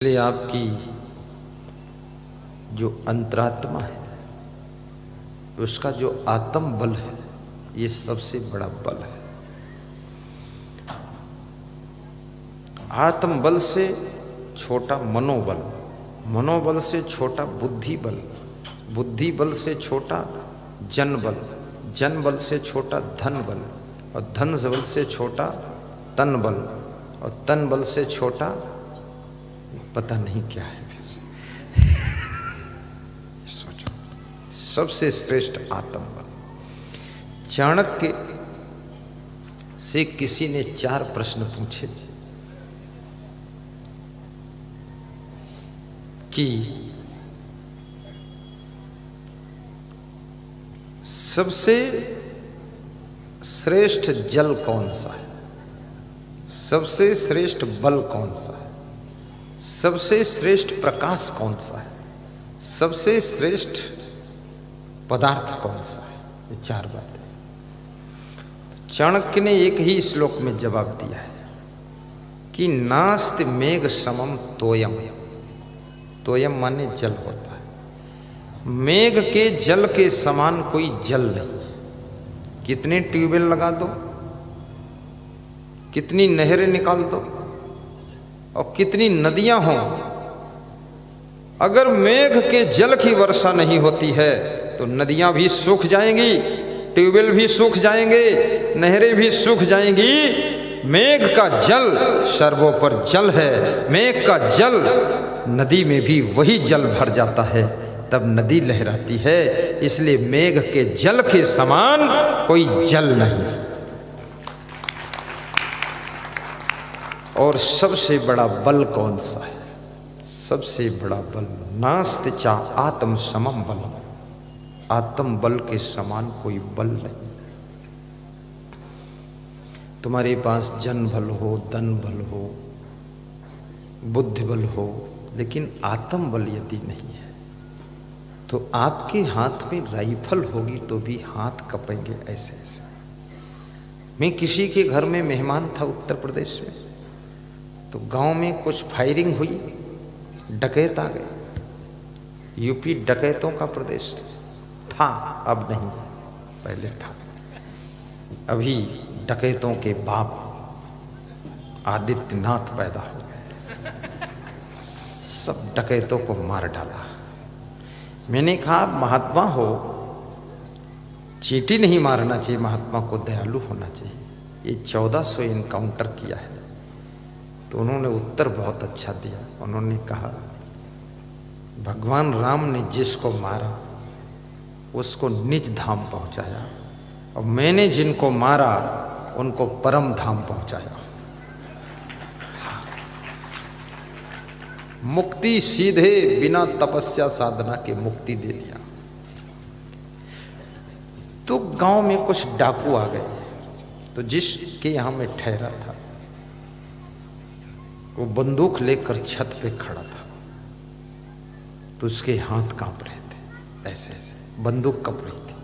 इसलिए आपकी जो अंतरात्मा है, उसका जो आत्म बल है, ये सबसे बड़ा बल है। आत्म बल से छोटा मनोबल, मनोबल से छोटा बुद्धि बल, बुद्धि बल से छोटा जन बल, जन बल से छोटा धन बल, और धन बल से छोटा तन बल, और तन बल से छोटा पता नहीं क्या है। फिर सोचो, सबसे श्रेष्ठ आत्म बल। चाणक्य से किसी ने 4 प्रश्न पूछे कि सबसे श्रेष्ठ जल कौन सा है, सबसे श्रेष्ठ बल कौन सा है, सबसे श्रेष्ठ प्रकाश कौन सा है, सबसे श्रेष्ठ पदार्थ कौन सा है। ये 4 बातें चाणक्य ने एक ही श्लोक में जवाब दिया है कि नास्ति मेघ समम तोयम। तोयम माने जल होता है, मेघ के जल के समान कोई जल नहीं। कितने ट्यूबवेल लगा दो, कितनी नहरें निकाल दो, और कितनी नदियां हों, अगर मेघ के जल की वर्षा नहीं होती है तो नदियां भी सूख जाएंगी, ट्यूबवेल भी सूख जाएंगे, नहरें भी सूख जाएंगी। मेघ का जल सर्वोपर जल है, मेघ का जल नदी में भी वही जल भर जाता है, तब नदी लहराती है। इसलिए मेघ के जल के समान कोई जल नहीं। और सबसे बड़ा बल कौन सा है? सबसे बड़ा बल नास्ति चा आत्म समम बल। आत्म बल के समान कोई बल नहीं। तुम्हारे पास जन बल हो, धन बल हो, बुद्धि बल हो, लेकिन आत्म बल यदि नहीं है तो आपके हाथ में राइफल होगी तो भी हाथ कपेंगे ऐसे ऐसे। मैं किसी के घर में मेहमान था उत्तर प्रदेश में, तो गांव में कुछ फायरिंग हुई, डकैत आ गए। यूपी डकैतों का प्रदेश था, अब नहीं, पहले था। अभी डकैतों के बाप आदित्यनाथ पैदा हो गए, सब डकैतों को मार डाला। मैंने कहा महात्मा हो, चींटी नहीं मारना चाहिए, महात्मा को दयालु होना चाहिए। ये 1400 इनकाउंटर किया है। तो उन्होंने उत्तर बहुत अच्छा दिया। उन्होंने कहा भगवान राम ने जिसको मारा उसको निज धाम पहुंचाया, और मैंने जिनको मारा उनको परम धाम पहुंचाया। मुक्ति सीधे बिना तपस्या साधना के मुक्ति दे दिया। तो गांव में कुछ डाकू आ गए, तो जिसके यहां में ठहरा था वो बंदूक लेकर छत पे खड़ा था, तो उसके हाथ कांप रहे थे, ऐसे ऐसे बंदूक कप रही थी।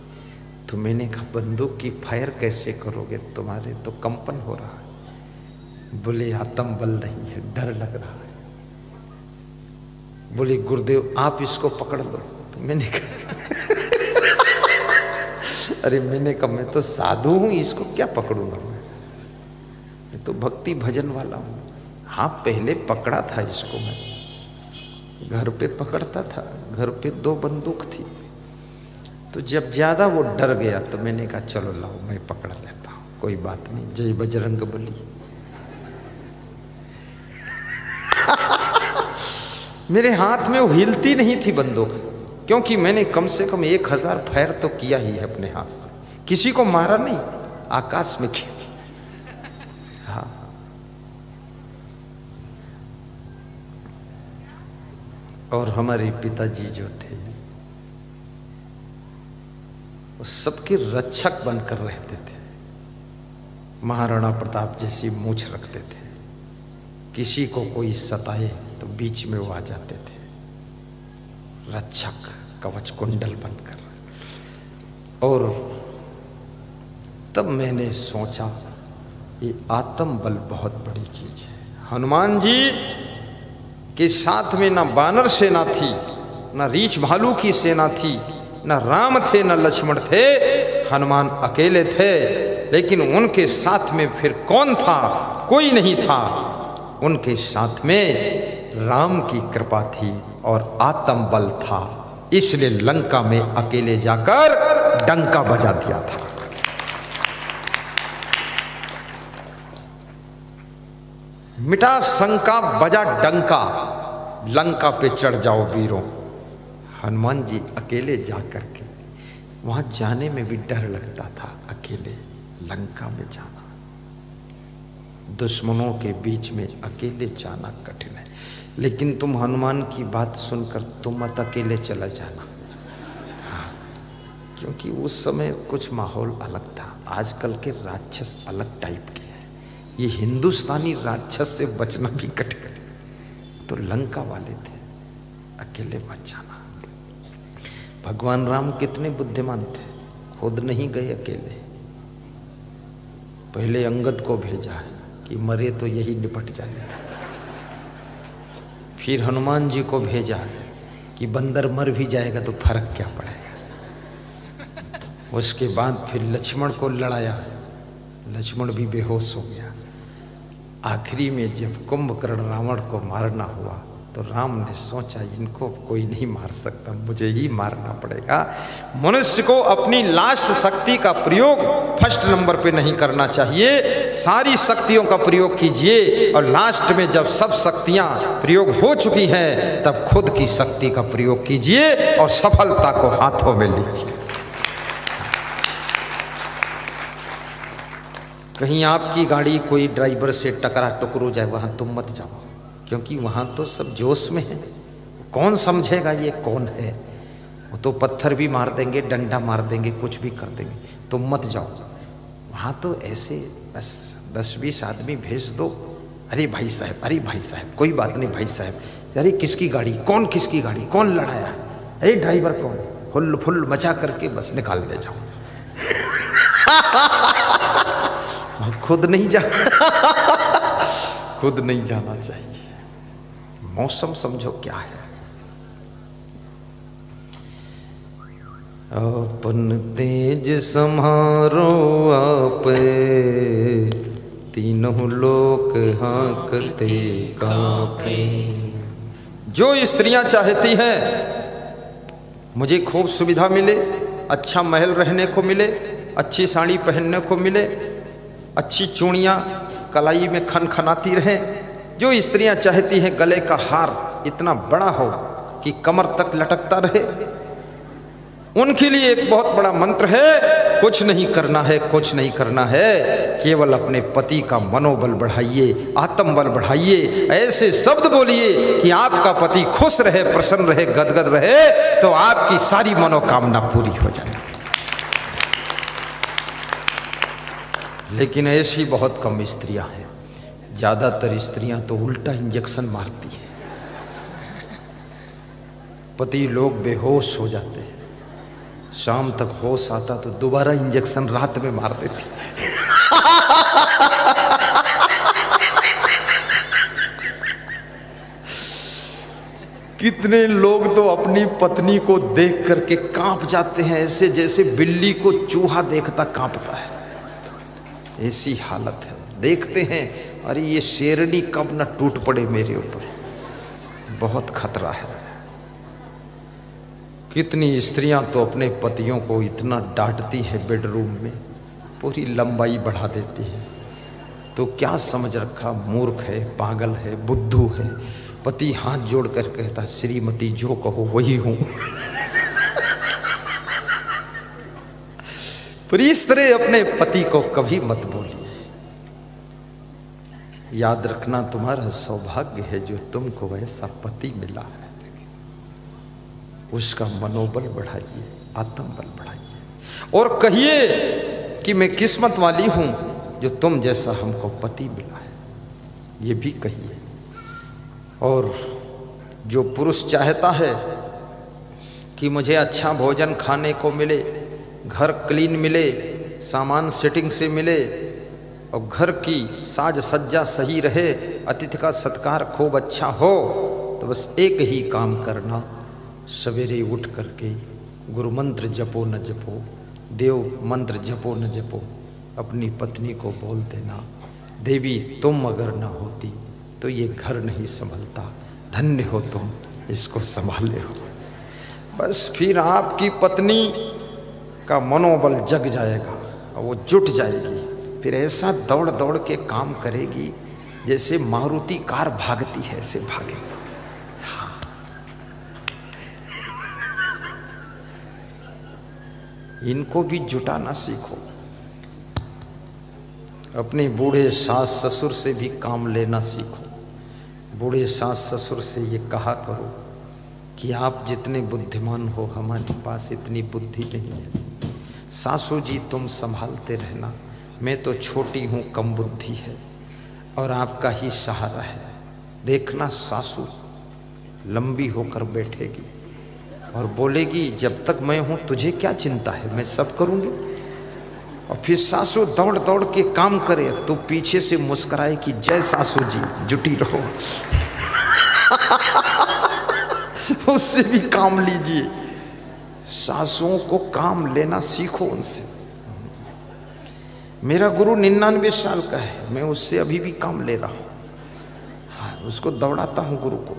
तो मैंने कहा बंदूक की फायर कैसे करोगे, तुम्हारे तो कंपन हो रहा है। बोले आत्म बल नहीं है, डर लग रहा है। बोले गुरुदेव आप इसको पकड़ लो। तो मैंने कहा अरे मैंने कहा मैं तो साधु हूं, इसको क्या पकड़ूंगा मैं तो भक्ति भजन वाला हूं। हाँ पहले पकड़ा था इसको, मैं घर पे पकड़ता था, घर पे 2 बंदूक थी। तो जब ज्यादा वो डर गया तो मैंने कहा चलो लाओ मैं पकड़ लेता हूं, कोई बात नहीं, जय बजरंग बली। मेरे हाथ में वो हिलती नहीं थी बंदूक, क्योंकि मैंने कम से कम 1000 फायर तो किया ही है अपने हाथ से। किसी को मारा नहीं, आकाश में किया। हाँ और हमारे पिताजी जो थे वो सबके रक्षक बनकर रहते थे। महाराणा प्रताप जैसी मूंछ रखते थे, किसी को कोई सताए तो बीच में वो आ जाते थे, रक्षक कवच कुंडल बनकर। और तब मैंने सोचा ये आत्म बल बहुत बड़ी चीज है। हनुमान जी कि साथ में ना बानर सेना थी, ना रीछ भालू की सेना थी, ना राम थे ना लक्ष्मण थे, हनुमान अकेले थे। लेकिन उनके साथ में फिर कौन था? कोई नहीं था। उनके साथ में राम की कृपा थी और आत्म बल था, इसलिए लंका में अकेले जाकर डंका बजा दिया था। मिटा शंका बजा डंका, लंका पे चढ़ जाओ वीरों। हनुमान जी अकेले जाकर के, वहां जाने में भी डर लगता था, अकेले लंका में जाना, दुश्मनों के बीच में अकेले जाना कठिन है। लेकिन तुम हनुमान की बात सुनकर तुम मत अकेले चला जाना। हाँ, क्योंकि उस समय कुछ माहौल अलग था। आजकल के राक्षस अलग टाइप के हैं, ये हिंदुस्तानी राक्षस से बचना भी कठिन है। तो लंका वाले थे, अकेले मत जाना। भगवान राम कितने बुद्धिमान थे, खुद नहीं गए अकेले, पहले अंगद को भेजा है कि मरे तो यही निपट जाए। फिर हनुमान जी को भेजा कि बंदर मर भी जाएगा तो फर्क क्या पड़ेगा। उसके बाद फिर लक्ष्मण को लड़ाया, लक्ष्मण भी बेहोश हो गया। आखिरी में जब कुंभकर्ण रावण को मारना हुआ तो राम ने सोचा इनको कोई नहीं मार सकता, मुझे ही मारना पड़ेगा। मनुष्य को अपनी लास्ट शक्ति का प्रयोग फर्स्ट नंबर पे नहीं करना चाहिए, सारी शक्तियों का प्रयोग कीजिए और लास्ट में जब सब शक्तियां प्रयोग हो चुकी हैं तब खुद की शक्ति का प्रयोग कीजिए और सफलता को हाथों में लीजिए। कहीं आपकी गाड़ी कोई ड्राइवर से टकरा टुकर हो जाए, वहां तुम मत जाओ, क्योंकि वहां तो सब जोश में है। कौन समझेगा ये कौन है? वो तो पत्थर भी मार देंगे, डंडा मार देंगे, कुछ भी कर देंगे। तुम मत जाओ वहां। तो ऐसे 10-20 आदमी भेज दो। अरे भाई साहब, अरे भाई साहब, कोई बात नहीं भाई साहब, अरे किसकी गाड़ी, कौन किसकी गाड़ी, कौन लड़ाया, अरे ड्राइवर कौन, हुल फुल मचा करके बस निकाल ले जाओ। खुद नहीं जा खुद नहीं जाना चाहिए। मौसम समझो क्या है। अपन तेज सम्हारो आपे, तीनों लोक हाँकते कांपे। जो स्त्रियां चाहती हैं मुझे खूब सुविधा मिले, अच्छा महल रहने को मिले, अच्छी साड़ी पहनने को मिले, अच्छी चूड़ियां कलाई में खनखनाती रहें, जो स्त्रियां चाहती हैं गले का हार इतना बड़ा हो कि कमर तक लटकता रहे, उनके लिए एक बहुत बड़ा मंत्र है। कुछ नहीं करना है, कुछ नहीं करना है, केवल अपने पति का मनोबल बढ़ाइए, आत्मबल बढ़ाइए। ऐसे शब्द बोलिए कि आपका पति खुश रहे, प्रसन्न रहे, गदगद रहे, तो आपकी सारी मनोकामना पूरी हो जाए। लेकिन ऐसी बहुत कम स्त्रियां हैं। ज्यादातर स्त्रियां तो उल्टा इंजेक्शन मारती हैं, पति लोग बेहोश हो जाते हैं, शाम तक होश आता तो दोबारा इंजेक्शन रात में मार देती। कितने लोग तो अपनी पत्नी को देख करके कांप जाते हैं, ऐसे जैसे बिल्ली को चूहा देखता कांपता है। ऐसी हालत है। देखते हैं अरे ये शेरनी कब न टूट पड़े मेरे ऊपर, बहुत खतरा है। कितनी स्त्रियां तो अपने पतियों को इतना डांटती हैं बेडरूम में, पूरी लंबाई बढ़ा देती हैं। तो क्या समझ रखा, मूर्ख है, पागल है, बुद्धू है। पति हाथ जोड़ कर कहता श्रीमती जो कहो वही हूं। पर इस तरह अपने पति को कभी मत बोलिए। याद रखना तुम्हारा सौभाग्य है जो तुमको ऐसा पति मिला है। उसका मनोबल बढ़ाइए, आत्मबल बढ़ाइए और कहिए कि मैं किस्मत वाली हूं जो तुम जैसा हमको पति मिला है, ये भी कहिए। और जो पुरुष चाहता है कि मुझे अच्छा भोजन खाने को मिले, घर क्लीन मिले, सामान सेटिंग से मिले और घर की साज सज्जा सही रहे, अतिथि का सत्कार खूब अच्छा हो, तो बस एक ही काम करना, सवेरे उठ करके गुरु मंत्र जपो न जपो, देव मंत्र जपो न जपो, अपनी पत्नी को बोल देना, देवी तुम अगर ना होती तो ये घर नहीं संभलता, धन्य हो तुम इसको संभाले हो। बस फिर आपकी पत्नी का मनोबल जग जाएगा और वो जुट जाएगी, फिर ऐसा दौड़ दौड़ के काम करेगी जैसे मारुति कार भागती है, ऐसे भागेगी। हाँ, इनको भी जुटाना सीखो। अपने बूढ़े सास ससुर से भी काम लेना सीखो। बूढ़े सास ससुर से ये कहा करो कि आप जितने बुद्धिमान हो, हमारे पास इतनी बुद्धि नहीं है। सासू जी तुम संभालते रहना, मैं तो छोटी हूँ, कम बुद्धि है और आपका ही सहारा है। देखना सासू लंबी होकर बैठेगी और बोलेगी जब तक मैं हूँ तुझे क्या चिंता है, मैं सब करूँगी। और फिर सासू दौड़ दौड़ के काम करे तो पीछे से मुस्कुराए कि जय सासू जी, जुटी रहो। उससे भी काम लीजिए। सासुओं को काम लेना सीखो उनसे। मेरा गुरु 99 साल का है, मैं उससे अभी भी काम ले रहा हूँ। हाँ, उसको दौड़ाता हूँ गुरु को।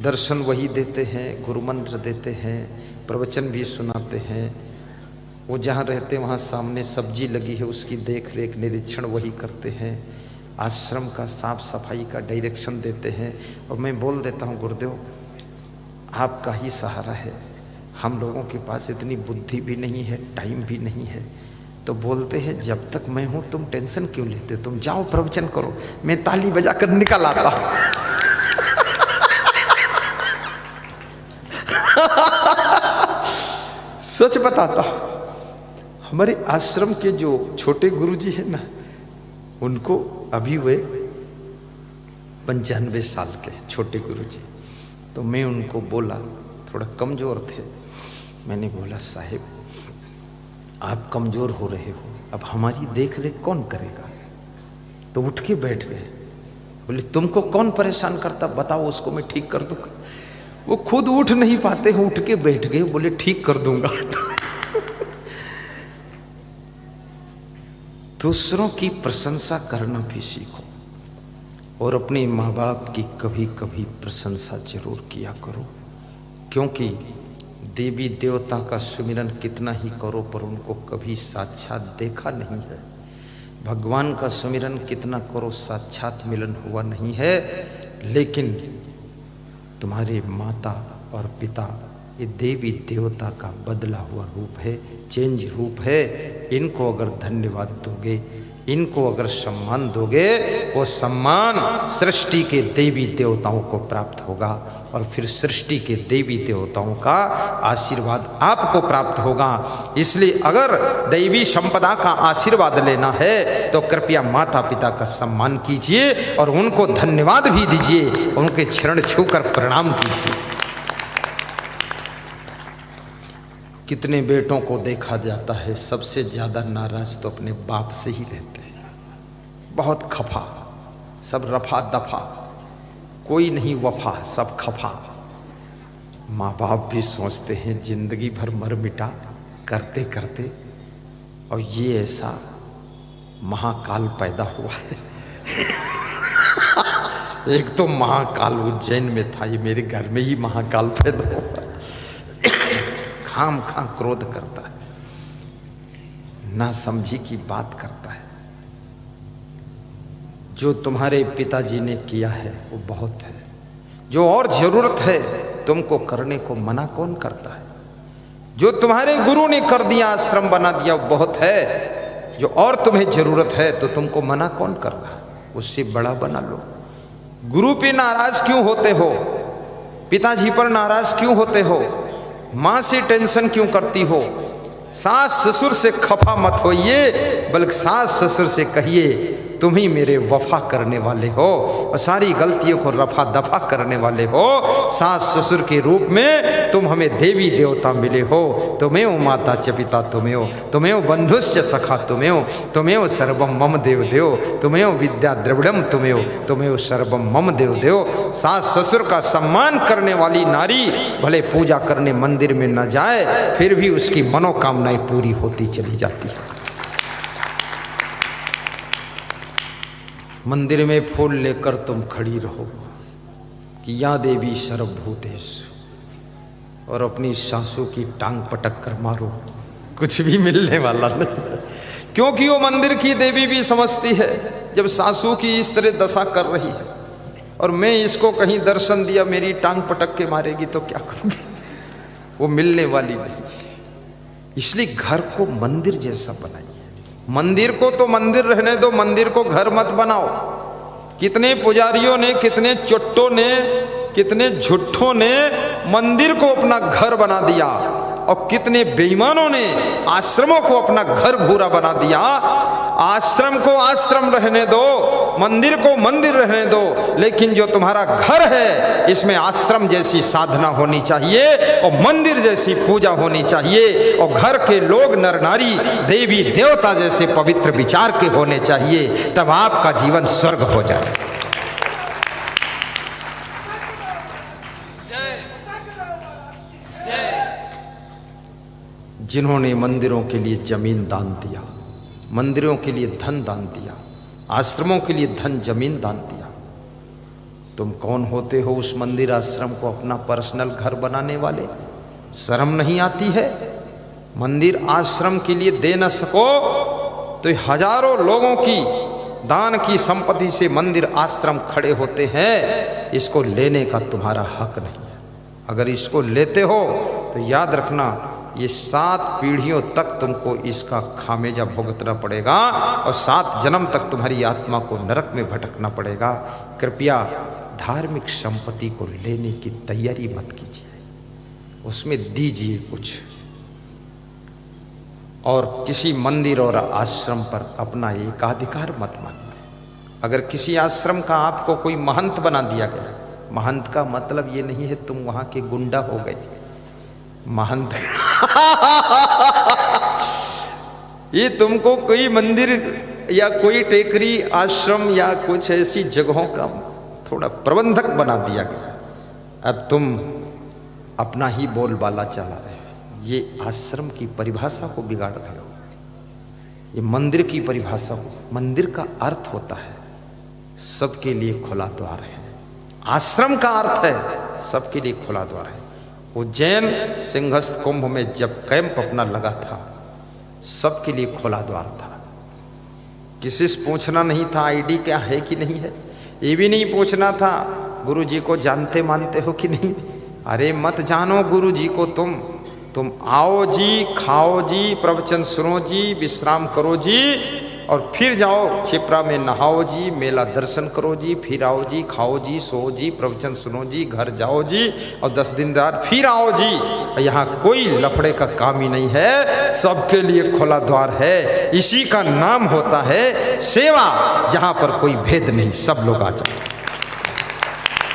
दर्शन वही देते हैं, गुरु मंत्र देते हैं, प्रवचन भी सुनाते हैं। वो जहाँ रहते वहाँ सामने सब्जी लगी है, उसकी देख रेख निरीक्षण वही करते हैं। आश्रम का साफ सफाई का डायरेक्शन देते हैं। और मैं बोल देता हूँ गुरुदेव आपका ही सहारा है, हम लोगों के पास इतनी बुद्धि भी नहीं है, टाइम भी नहीं है। तो बोलते हैं जब तक मैं हूँ तुम टेंशन क्यों लेते हो, तुम जाओ प्रवचन करो, मैं ताली बजाकर निकल आता हूँ। सच बताता हूँ, हमारे आश्रम के जो छोटे गुरुजी है ना, उनको अभी वे 95 साल के छोटे गुरुजी। तो मैं उनको बोला, थोड़ा कमज़ोर थे, मैंने बोला साहिब आप कमज़ोर हो रहे हो, अब हमारी देख रेख कौन करेगा। तो उठ के बैठ गए। बोले तुमको कौन परेशान करता, बताओ उसको मैं ठीक कर दूंगा। वो खुद उठ नहीं पाते हैं, उठ के बैठ गए, बोले ठीक कर दूंगा। दूसरों की प्रशंसा करना भी सीखो और अपने माँ बाप की कभी कभी प्रशंसा जरूर किया करो, क्योंकि देवी देवता का सुमिरन कितना ही करो पर उनको कभी साक्षात देखा नहीं है। भगवान का सुमिरन कितना करो साक्षात मिलन हुआ नहीं है। लेकिन तुम्हारे माता और पिता ये देवी देवता का बदला हुआ रूप है, चेंज रूप है। इनको अगर धन्यवाद दोगे, इनको अगर सम्मान दोगे, वो सम्मान सृष्टि के देवी देवताओं को प्राप्त होगा और फिर सृष्टि के देवी देवताओं का आशीर्वाद आपको प्राप्त होगा। इसलिए अगर दैवी संपदा का आशीर्वाद लेना है तो कृपया माता पिता का सम्मान कीजिए और उनको धन्यवाद भी दीजिए, उनके चरण छूकर प्रणाम कीजिए। कितने बेटों को देखा जाता है सबसे ज़्यादा नाराज तो अपने बाप से ही रहते हैं, बहुत खफा, सब रफा दफा, कोई नहीं वफा, सब खफा। माँ बाप भी सोचते हैं जिंदगी भर मर मिटा करते करते, और ये ऐसा महाकाल पैदा हुआ है। एक तो महाकाल उज्जैन में था, ये मेरे घर में ही महाकाल पैदा हुआ। खाम खा क्रोध करता है, ना समझी की बात करता है। जो तुम्हारे पिताजी ने किया है वो बहुत है, जो और जरूरत है तुमको करने को मना कौन करता है। जो तुम्हारे गुरु ने कर दिया, आश्रम बना दिया, वो बहुत है। जो और तुम्हें जरूरत है तो तुमको मना कौन कर रहा है, उससे बड़ा बना लो। गुरु पे नाराज क्यों होते हो, पिताजी पर नाराज क्यों होते हो, माँ से टेंशन क्यों करती हो, सास ससुर से खफा मत होइए, बल्कि सास ससुर से कहिए तुम ही मेरे वफा करने वाले हो और सारी गलतियों को रफा दफा करने वाले हो। सास ससुर के रूप में तुम हमें देवी देवता मिले हो। तुम्हें माता च पिता तुम्हें हो, तुम्हें बंधुश्च सखा तुम्हें हो, तुम्हें सर्वम मम देव देव, तुम्हें विद्या द्रविड़म तुम्हें हो, तुम्हें सर्वम मम देव देव। सास ससुर का सम्मान करने वाली नारी भले पूजा करने मंदिर में न जाए, फिर भी उसकी मनोकामनाएं पूरी होती चली जाती है। मंदिर में फूल लेकर तुम खड़ी रहो कि या देवी सर्वभूतेषु, और अपनी सासू की टांग पटक कर मारो, कुछ भी मिलने वाला नहीं। क्योंकि वो मंदिर की देवी भी समझती है जब सासू की इस तरह दशा कर रही है और मैं इसको कहीं दर्शन दिया मेरी टांग पटक के मारेगी तो क्या करूंगी, वो मिलने वाली नहीं। इसलिए घर को मंदिर जैसा बनाइए। मंदिर को तो मंदिर रहने दो, मंदिर को घर मत बनाओ। कितने पुजारियों ने, कितने चुट्टों ने, कितने झुट्ठों ने मंदिर को अपना घर बना दिया और कितने बेईमानों ने आश्रमों को अपना घर भूरा बना दिया। आश्रम को आश्रम रहने दो, मंदिर को मंदिर रहने दो, लेकिन जो तुम्हारा घर है इसमें आश्रम जैसी साधना होनी चाहिए और मंदिर जैसी पूजा होनी चाहिए और घर के लोग नर नारी देवी देवता जैसे पवित्र विचार के होने चाहिए। तब आपका जीवन स्वर्ग हो जाए। जिन्होंने मंदिरों के लिए जमीन दान दिया, मंदिरों के लिए धन दान दिया, आश्रमों के लिए धन जमीन दान दिया, तुम कौन होते हो उस मंदिर आश्रम को अपना पर्सनल घर बनाने वाले? शर्म नहीं आती है? मंदिर आश्रम के लिए दे न सको तो हजारों लोगों की दान की संपत्ति से मंदिर आश्रम खड़े होते हैं। इसको लेने का तुम्हारा हक नहीं है। अगर इसको लेते हो तो याद रखना ये 7 पीढ़ियों तक तुमको इसका खामियाजा भुगतना पड़ेगा और 7 जन्म तक तुम्हारी आत्मा को नरक में भटकना पड़ेगा। कृपया धार्मिक संपत्ति को लेने की तैयारी मत कीजिए, उसमें दीजिए कुछ, और किसी मंदिर और आश्रम पर अपना एकाधिकार मत मानिए। अगर किसी आश्रम का आपको कोई महंत बना दिया गया, महंत का मतलब ये नहीं है तुम वहां के गुंडा हो गए। महंत ये तुमको कोई मंदिर या कोई टेकरी आश्रम या कुछ ऐसी जगहों का थोड़ा प्रबंधक बना दिया गया। अब तुम अपना ही बोलबाला चला रहे हो। ये आश्रम की परिभाषा को बिगाड़ रहे हो, ये मंदिर की परिभाषा को। मंदिर का अर्थ होता है सबके लिए खुला द्वार है। आश्रम का अर्थ है सबके लिए खुला द्वार है। उज्जैन सिंहस्थ कुंभ में जब कैंप अपना लगा था, सबके लिए खुला द्वार था। किसी से पूछना नहीं था आईडी क्या है कि नहीं है, ये भी नहीं पूछना था गुरु जी को जानते मानते हो कि नहीं। अरे मत जानो गुरु जी को, तुम आओ जी, खाओ जी, प्रवचन सुनो जी, विश्राम करो जी, और फिर जाओ छिपरा में नहाओ जी, मेला दर्शन करो जी, फिर आओ जी, खाओ जी, सो जी, प्रवचन सुनो जी, घर जाओ जी, और 10 दिन बाद फिर आओ जी। यहाँ कोई लफड़े का काम ही नहीं है, सबके लिए खुला द्वार है। इसी का नाम होता है सेवा, जहाँ पर कोई भेद नहीं, सब लोग आ जाओ।